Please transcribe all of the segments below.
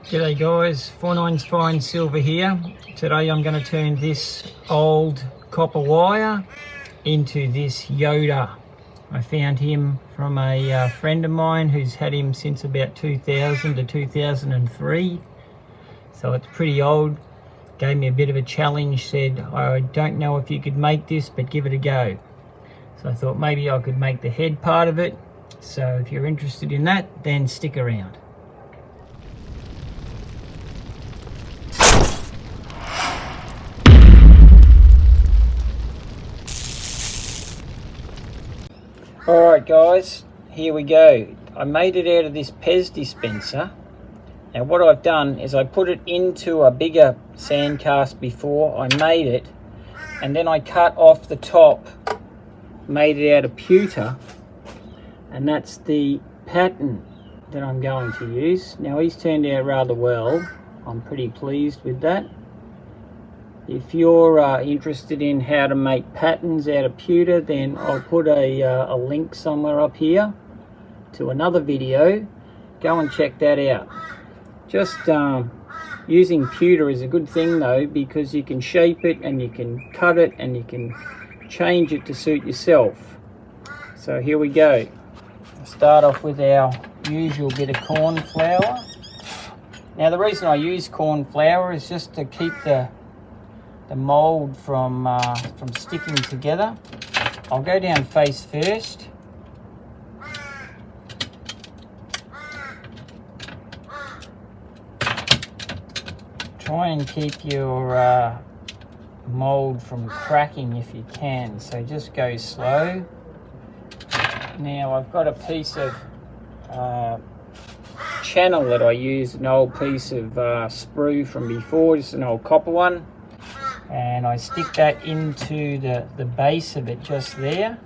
G'day guys, 49's Fine Silver here. Today I'm going to turn this old copper wire into this Yoda. I found him from a friend of mine who's had him since about 2000 to 2003. So it's pretty old. Gave me a bit of a challenge, said I don't know if you could make this but give it a go. So I thought maybe I could make the head part of it. So if you're interested in that, then stick around. Alright guys, here we go. I made it out of this Pez dispenser. Now what I've done is I put it into a bigger sand cast before I made it, and then I cut off the top, made it out of pewter, and that's the pattern that I'm going to use. Now he's turned out rather well. I'm pretty pleased with that. If you're interested in how to make patterns out of pewter, then I'll put a link somewhere up here to another video. Go and check that out. Just using pewter is a good thing though, because you can shape it and you can cut it and you can change it to suit yourself. So here we go. I'll start off with our usual bit of corn flour. Now the reason I use corn flour is just to keep the mold from sticking together. I'll go down face first. Try and keep your mold from cracking if you can, so just go slow. Now I've got a piece of channel that I used, an old piece of sprue from before, just an old copper one. And I stick that into the base of it just there.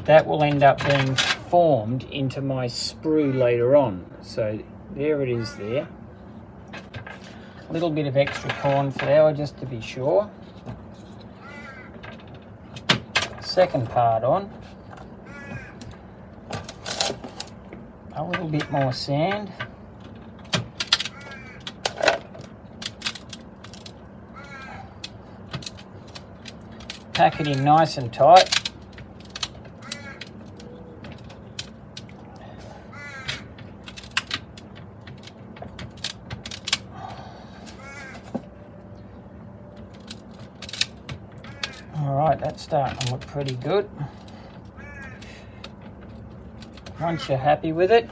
That will end up being formed into my sprue later on. So there it is there. A little bit of extra corn flour just to be sure. Second part on. A little bit more sand. Pack it in nice and tight. Alright, that's starting to look pretty good. Once you're happy with it,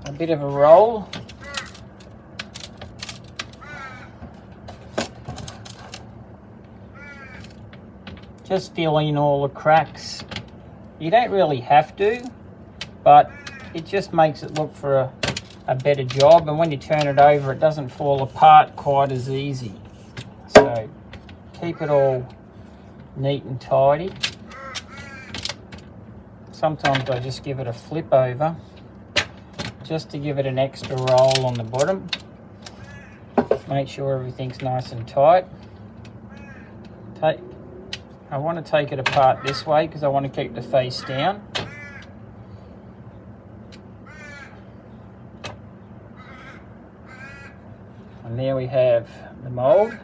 a bit of a roll. Just fill in all the cracks. You don't really have to, but it just makes it look for a better job, and when you turn it over it doesn't fall apart quite as easy. So keep it all neat and tidy. Sometimes I just give it a flip over just to give it an extra roll on the bottom. Make sure everything's nice and tight. I want to take it apart this way because I want to keep the face down. And there we have the mould.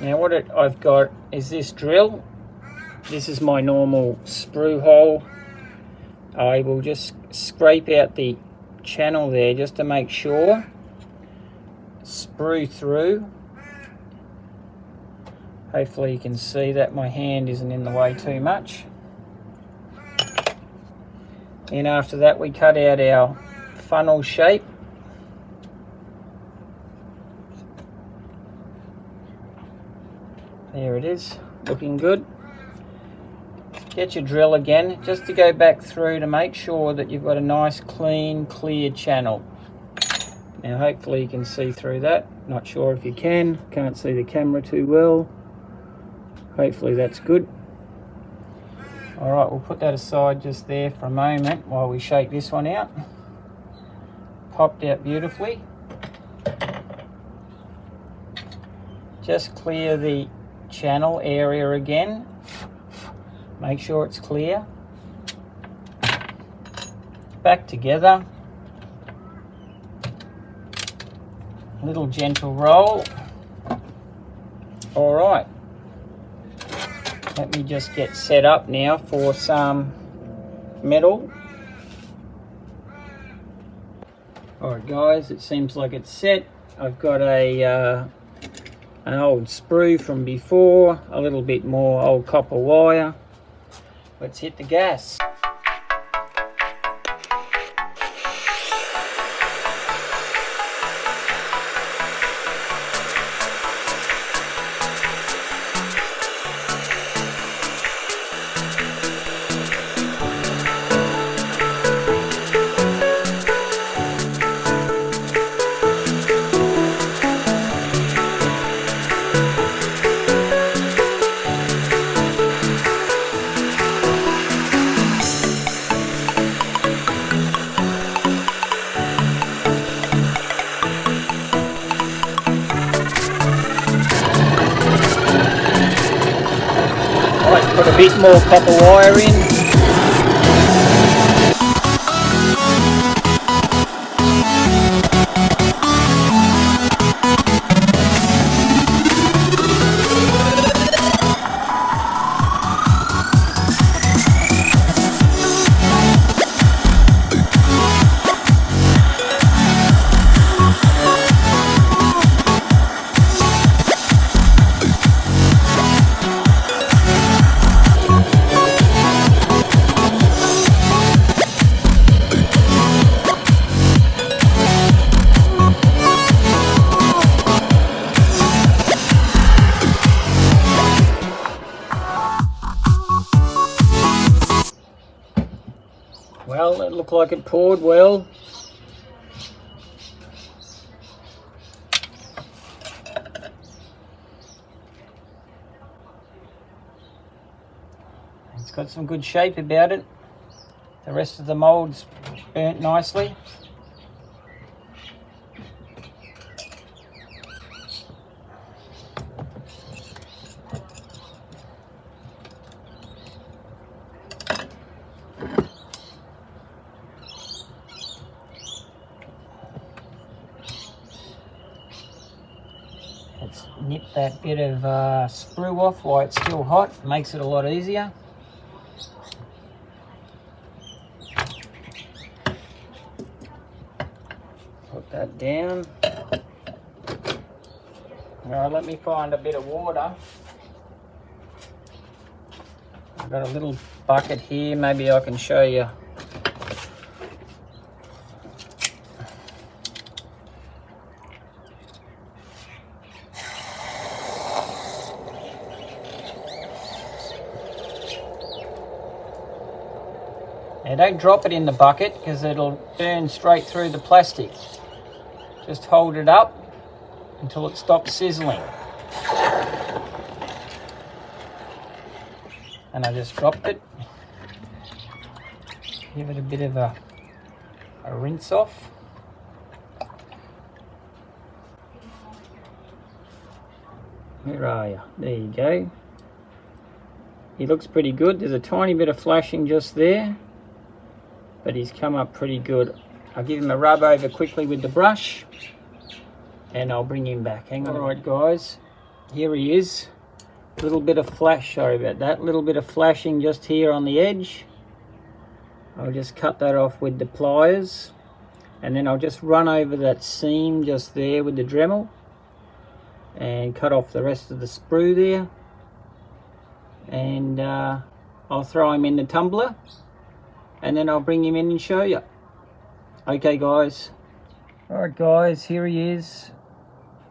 Now what I've got is this drill. This is my normal sprue hole. I will just scrape out the channel there just to make sure. Sprue through. Hopefully you can see that my hand isn't in the way too much. And after that we cut out our funnel shape. There it is, looking good. Get your drill again, just to go back through to make sure that you've got a nice, clean, clear channel. Now hopefully you can see through that. Not sure if you can, can't see the camera too well. Hopefully that's good. Alright, we'll put that aside just there for a moment while we shake this one out. Popped out beautifully. Just clear the channel area again. Make sure it's clear. Back together. Little gentle roll. All right. Let me just get set up now for some metal. All right, guys, it seems like it's set. I've got an old sprue from before, a little bit more old copper wire. Let's hit the gas. Put a bit more copper wire in. Well, it looked like it poured well. It's got some good shape about it. The rest of the mold's burnt nicely. Let's nip that bit of sprue off while it's still hot. Makes it a lot easier. Put that down. Alright, let me find a bit of water. I've got a little bucket here, maybe I can show you. Now don't drop it in the bucket because it'll burn straight through the plastic. Just hold it up until it stops sizzling. And I just dropped it. Give it a bit of a rinse off. Where are you? There you go. He looks pretty good. There's a tiny bit of flashing just there, but he's come up pretty good. I'll give him a rub over quickly with the brush and I'll bring him back. Hang on. Alright guys, here he is. A little bit of flash, sorry about that. Little bit of flashing just here on the edge. I'll just cut that off with the pliers and then I'll just run over that seam just there with the Dremel and cut off the rest of the sprue there. And I'll throw him in the tumbler and then I'll bring him in and show you. Okay guys. Alright guys, here he is.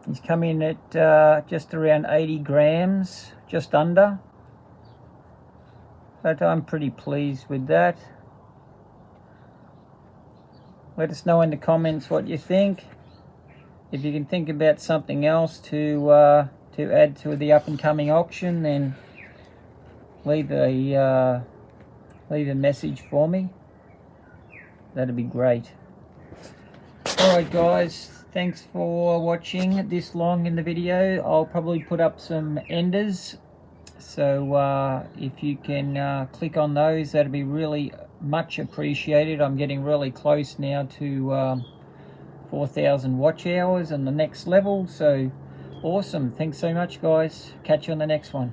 He's come in at just around 80 grams, just under. But I'm pretty pleased with that. Let us know in the comments what you think. If you can think about something else to add to the up and coming auction, then leave a message for me. That'd be great. Alright guys, thanks for watching this long in the video. I'll probably put up some enders, so if you can click on those, that'd be really much appreciated. I'm getting really close now to 4,000 watch hours on the next level. So awesome. Thanks so much, guys. Catch you on the next one.